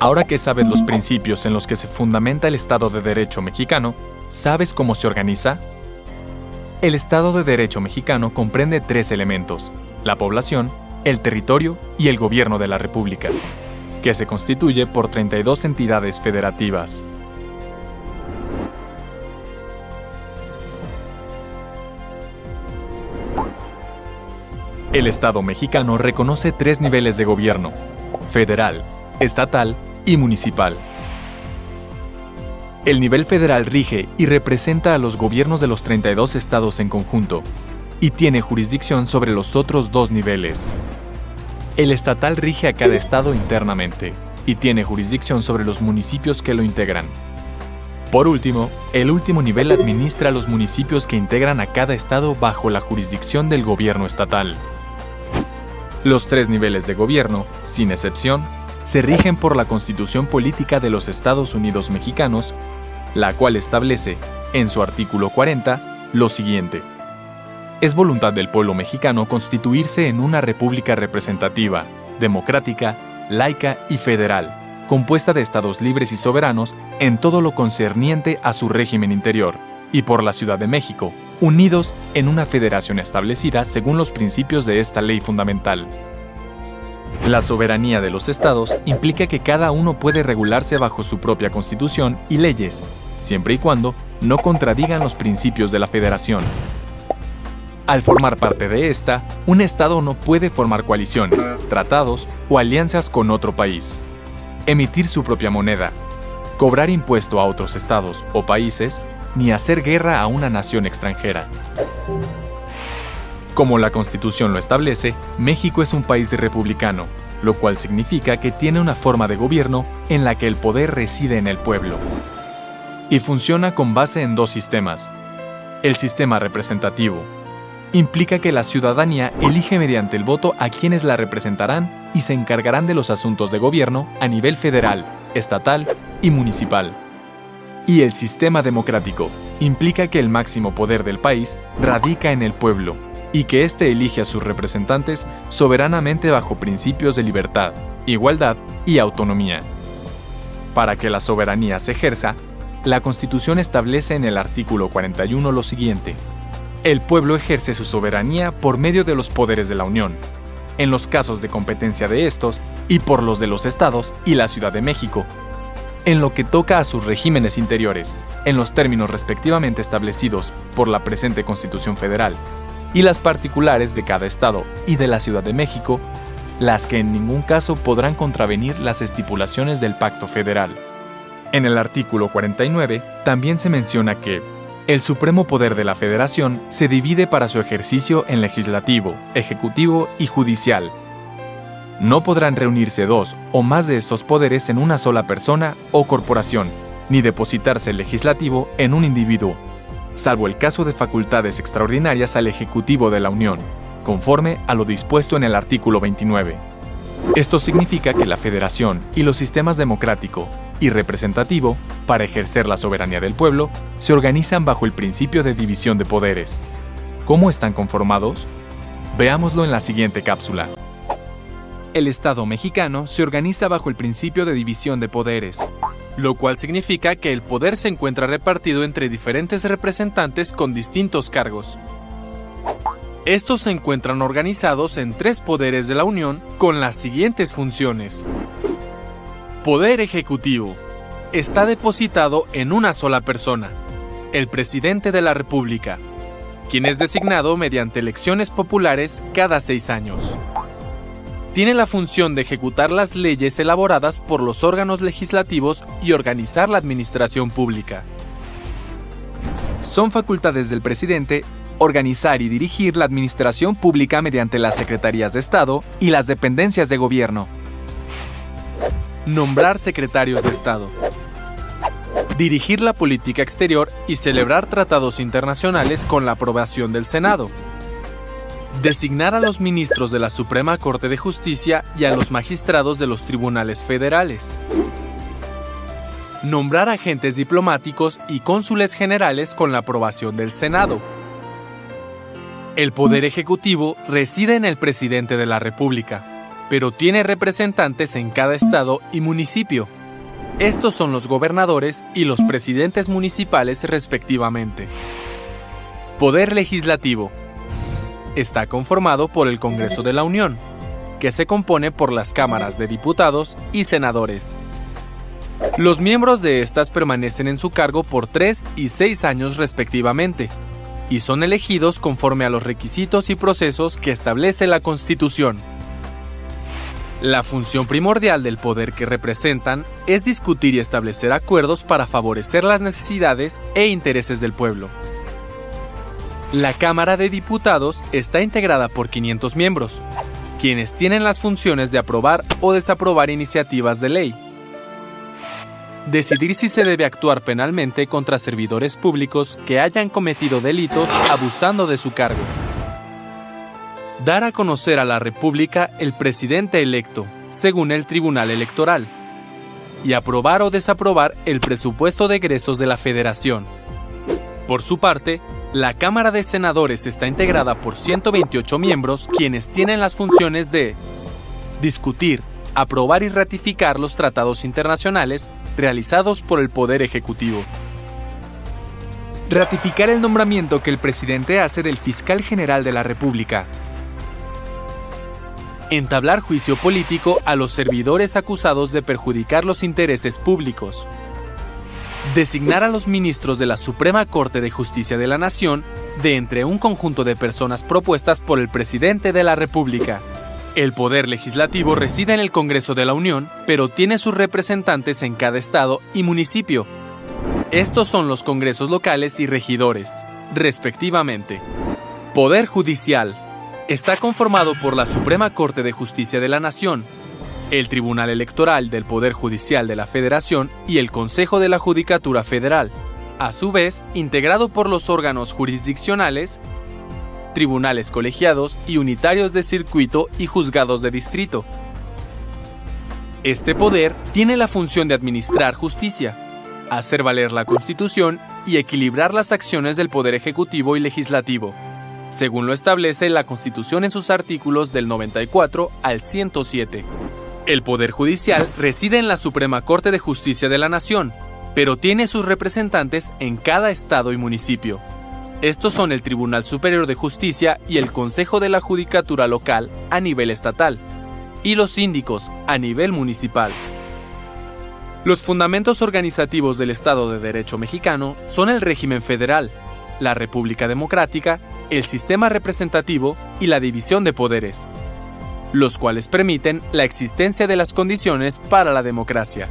Ahora que sabes los principios en los que se fundamenta el Estado de Derecho mexicano, ¿sabes cómo se organiza? El Estado de Derecho mexicano comprende 3 elementos: la población, el territorio y el gobierno de la República, que se constituye por 32 entidades federativas. El Estado mexicano reconoce 3 niveles de gobierno: federal, estatal y municipal. El nivel federal rige y representa a los gobiernos de los 32 estados en conjunto, y tiene jurisdicción sobre los otros 2 niveles. El estatal rige a cada estado internamente, y tiene jurisdicción sobre los municipios que lo integran. Por último, el último nivel administra a los municipios que integran a cada estado bajo la jurisdicción del gobierno estatal. Los 3 niveles de gobierno, sin excepción, se rigen por la Constitución Política de los Estados Unidos Mexicanos, la cual establece, en su artículo 40, lo siguiente: es voluntad del pueblo mexicano constituirse en una república representativa, democrática, laica y federal, compuesta de estados libres y soberanos en todo lo concerniente a su régimen interior, y por la Ciudad de México, unidos en una federación establecida según los principios de esta ley fundamental. La soberanía de los estados implica que cada uno puede regularse bajo su propia constitución y leyes, siempre y cuando no contradigan los principios de la federación. Al formar parte de esta, un estado no puede formar coaliciones, tratados o alianzas con otro país, emitir su propia moneda, cobrar impuesto a otros estados o países, ni hacer guerra a una nación extranjera. Como la Constitución lo establece, México es un país republicano, lo cual significa que tiene una forma de gobierno en la que el poder reside en el pueblo. Y funciona con base en 2 sistemas. El sistema representativo implica que la ciudadanía elige mediante el voto a quienes la representarán y se encargarán de los asuntos de gobierno a nivel federal, estatal y municipal. Y el sistema democrático implica que el máximo poder del país radica en el pueblo, y que éste elige a sus representantes soberanamente bajo principios de libertad, igualdad y autonomía. Para que la soberanía se ejerza, la Constitución establece en el artículo 41 lo siguiente: el pueblo ejerce su soberanía por medio de los poderes de la Unión, en los casos de competencia de estos y por los de los estados y la Ciudad de México, en lo que toca a sus regímenes interiores, en los términos respectivamente establecidos por la presente Constitución Federal, y las particulares de cada estado y de la Ciudad de México, las que en ningún caso podrán contravenir las estipulaciones del Pacto Federal. En el artículo 49 también se menciona que el supremo poder de la Federación se divide para su ejercicio en legislativo, ejecutivo y judicial. No podrán reunirse 2 o más de estos poderes en una sola persona o corporación, ni depositarse el legislativo en un individuo, salvo el caso de facultades extraordinarias al Ejecutivo de la Unión, conforme a lo dispuesto en el artículo 29. Esto significa que la Federación y los sistemas democrático y representativo, para ejercer la soberanía del pueblo, se organizan bajo el principio de división de poderes. ¿Cómo están conformados? Veámoslo en la siguiente cápsula. El Estado mexicano se organiza bajo el principio de división de poderes, lo cual significa que el poder se encuentra repartido entre diferentes representantes con distintos cargos. Estos se encuentran organizados en 3 poderes de la Unión con las siguientes funciones. Poder ejecutivo. Está depositado en una sola persona, el presidente de la República, quien es designado mediante elecciones populares cada 6 años. Tiene la función de ejecutar las leyes elaboradas por los órganos legislativos y organizar la administración pública. Son facultades del presidente organizar y dirigir la administración pública mediante las secretarías de Estado y las dependencias de gobierno. Nombrar secretarios de Estado. Dirigir la política exterior y celebrar tratados internacionales con la aprobación del Senado. Designar a los ministros de la Suprema Corte de Justicia y a los magistrados de los tribunales federales. Nombrar agentes diplomáticos y cónsules generales con la aprobación del Senado. El poder ejecutivo reside en el presidente de la República. pero tiene representantes en cada estado y municipio. Estos son los gobernadores y los presidentes municipales respectivamente. Poder legislativo. Está conformado por el Congreso de la Unión, que se compone por las cámaras de diputados y senadores. Los miembros de estas permanecen en su cargo por 3 y 6 años respectivamente, y son elegidos conforme a los requisitos y procesos que establece la Constitución. La función primordial del poder que representan es discutir y establecer acuerdos para favorecer las necesidades e intereses del pueblo. La Cámara de Diputados está integrada por 500 miembros, quienes tienen las funciones de aprobar o desaprobar iniciativas de ley, decidir si se debe actuar penalmente contra servidores públicos que hayan cometido delitos abusando de su cargo, dar a conocer a la República el presidente electo, según el Tribunal Electoral, y aprobar o desaprobar el presupuesto de egresos de la Federación. Por su parte, la Cámara de Senadores está integrada por 128 miembros, quienes tienen las funciones de discutir, aprobar y ratificar los tratados internacionales realizados por el Poder Ejecutivo, ratificar el nombramiento que el presidente hace del fiscal general de la República, entablar juicio político a los servidores acusados de perjudicar los intereses públicos, designar a los ministros de la Suprema Corte de Justicia de la Nación de entre un conjunto de personas propuestas por el presidente de la República. El poder legislativo reside en el Congreso de la Unión, pero tiene sus representantes en cada estado y municipio. Estos son los congresos locales y regidores, respectivamente. Poder judicial. Está conformado por la Suprema Corte de Justicia de la Nación, el Tribunal Electoral del Poder Judicial de la Federación y el Consejo de la Judicatura Federal, a su vez integrado por los órganos jurisdiccionales, tribunales colegiados y unitarios de circuito y juzgados de distrito. Este poder tiene la función de administrar justicia, hacer valer la Constitución y equilibrar las acciones del Poder Ejecutivo y Legislativo, según lo establece la Constitución en sus artículos del 94 al 107. El Poder Judicial reside en la Suprema Corte de Justicia de la Nación, pero tiene sus representantes en cada estado y municipio. Estos son el Tribunal Superior de Justicia y el Consejo de la Judicatura Local a nivel estatal, y los síndicos a nivel municipal. Los fundamentos organizativos del Estado de Derecho mexicano son el régimen federal, la República Democrática, el sistema representativo y la división de poderes, los cuales permiten la existencia de las condiciones para la democracia.